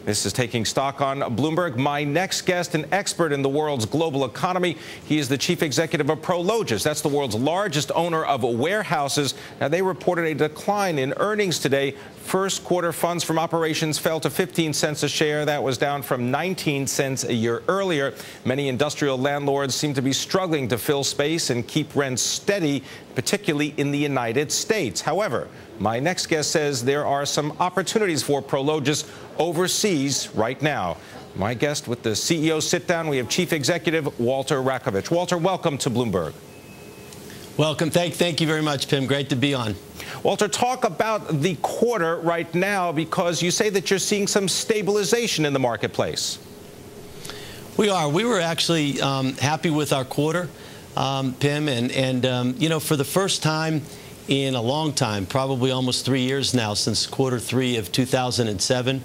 This is Taking Stock on Bloomberg. My next guest, an expert in the world's global economy. He is the chief executive of ProLogis's. That's the world's largest owner of warehouses. Now, they reported a decline in earnings today. First quarter funds from operations fell to 15 cents a share. That was down from 19 cents a year earlier. Many industrial landlords seem to be struggling to fill space and keep rents steady, particularly in the United States. However, my next guest says there are some opportunities for ProLogis's overseas right now. My guest with the CEO sit-down, we have Chief Executive Walter Rakowich. Walter, welcome to Bloomberg. Welcome. Thank you very much, Pimm. Great to be on. Walter, talk about the quarter right now, because you say that you're seeing some stabilization in the marketplace. We are. We were actually happy with our quarter, Pimm, and you know, for the first time in a long time, probably almost 3 years now, since quarter 3 of 2007,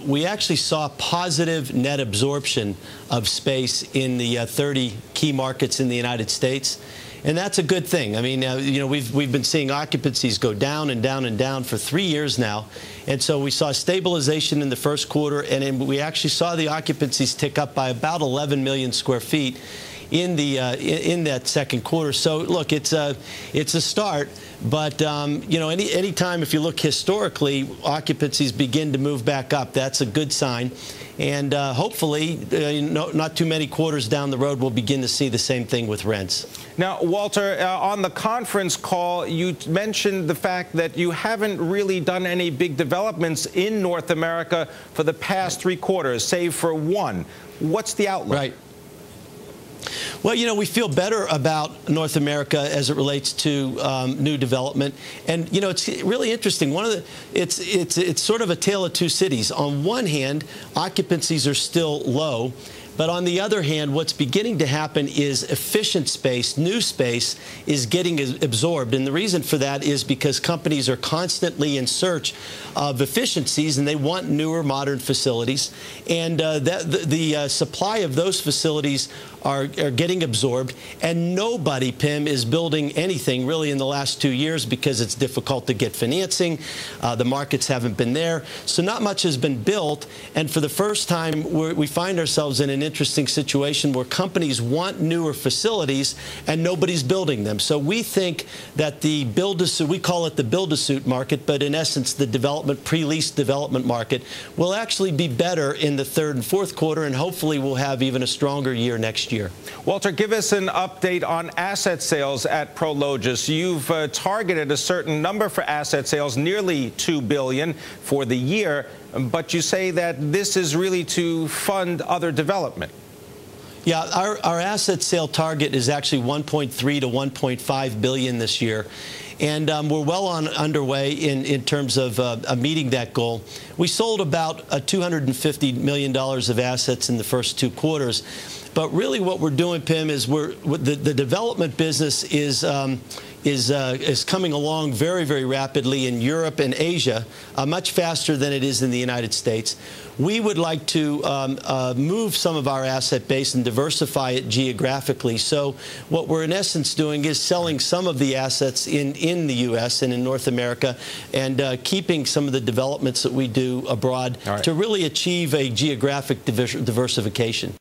we actually saw positive net absorption of space in the 30 key markets in the United States. And that's a good thing. I mean, you know, we've been seeing occupancies go down and down and down for 3 years now. And so we saw stabilization in the first quarter, and we actually saw the occupancies tick up by about 11 million square feet in the in that second quarter. So look, it's a start, but you know, any time, if you look historically, occupancies begin to move back up, that's a good sign. And hopefully, not too many quarters down the road, we'll begin to see the same thing with rents. Now, Walter, on the conference call, you mentioned the fact that you haven't really done any big developments in North America for the past 3 quarters, save for one. What's the outlook? Right. Well, you know, we feel better about North America as it relates to new development, and you know, it's really interesting. It's sort of a tale of two cities. On one hand, occupancies are still low, but on the other hand, what's beginning to happen is efficient space, new space, is getting absorbed. And the reason for that is because companies are constantly in search of efficiencies, and they want newer, modern facilities. And the supply of those facilities are getting absorbed, and nobody, Pimm, is building anything really in the last 2 years because it's difficult to get financing. The markets haven't been there, so not much has been built. And for the first time, we find ourselves in an interesting situation where companies want newer facilities and nobody's building them. So we think that the build-to-suit, we call it the build-to-suit market, but in essence the development, pre-lease development market, will actually be better in the third and fourth quarter, and hopefully we'll have even a stronger year next year. Walter, give us an update on asset sales at ProLogis's. You've targeted a certain number for asset sales, nearly $2 billion for the year, but you say that this is really to fund other development. Yeah, our asset sale target is actually $1.3 to $1.5 billion this year. And we're well underway in terms of meeting that goal. We sold about $250 million of assets in the first 2 quarters. But really what we're doing, Pimm, is the development business is coming along very, very rapidly in Europe and Asia, much faster than it is in the United States. We would like to move some of our asset base and diversify it geographically. So what we're in essence doing is selling some of the assets in the U.S. and in North America, and keeping some of the developments that we do abroad to really achieve a geographic diversification.